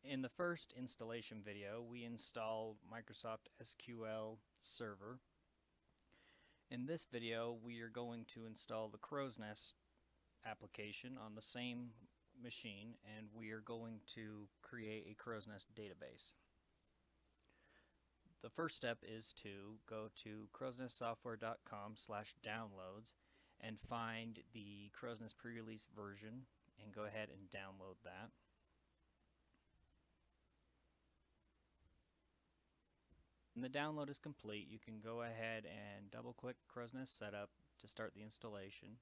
In the first installation video, we installed Microsoft SQL Server. In this video, we are going to install the Crow's Nest application on the same machine, and we are going to create a Crow's Nest database. The first step is to go to crowsnestsoftware.com/downloads and find the Crow's Nest pre-release version and go ahead and download that. When the download is complete, you can go ahead and double-click Crow's Nest Setup to start the installation.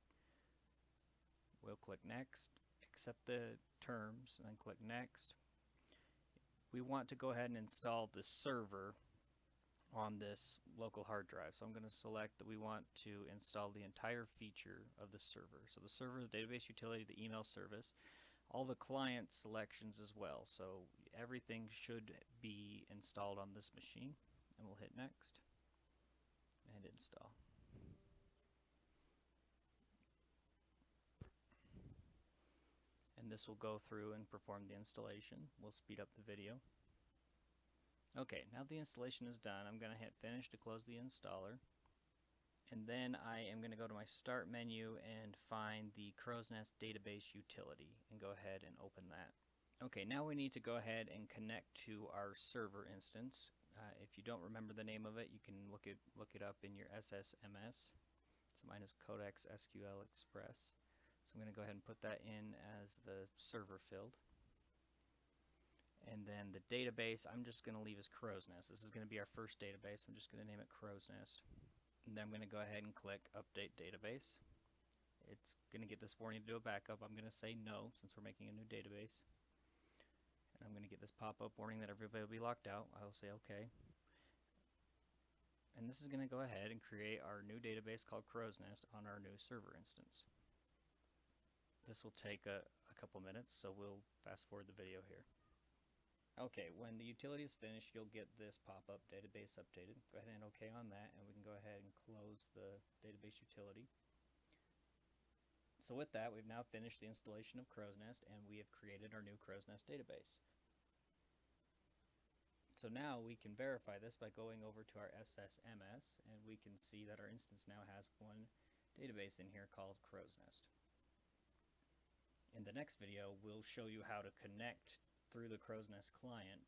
We'll click Next, accept the terms, and then click Next. We want to go ahead and install the server on this local hard drive. So I'm going to select that we want to install the entire feature of the server. So the server, the database utility, the email service, all the client selections as well. So everything should be installed on this machine. And we'll hit Next and install. And this will go through and perform the installation. We'll speed up the video. Okay, now the installation is done. I'm going to hit Finish to close the installer. And then I am going to go to my Start menu and find the Crow's Nest database utility and go ahead and open that. Okay, now we need to go ahead and connect to our server instance. If you don't remember the name of it, you can look it up in your SSMS. So mine is Codex SQL Express. So I'm going to go ahead and put that in as the server field. And then the database, I'm just going to leave as Crow's Nest. This is going to be our first database. I'm just going to name it Crow's Nest. And then I'm going to go ahead and click Update Database. It's going to get this warning to do a backup. I'm going to say no since we're making a new database. And I'm going to get this pop-up warning that everybody will be locked out. I will say OK. And this is going to go ahead and create our new database called Crow's Nest on our new server instance. This will take a couple minutes, so we'll fast forward the video here. Okay, when the utility is finished, you'll get this pop-up, database updated. Go ahead and OK on that, and we can go ahead and close the database utility. So with that, we've now finished the installation of Crow's Nest, and we have created our new Crow's Nest database. So now we can verify this by going over to our SSMS, and we can see that our instance now has one database in here called Crow's Nest. In the next video, we'll show you how to connect through the Crow's Nest client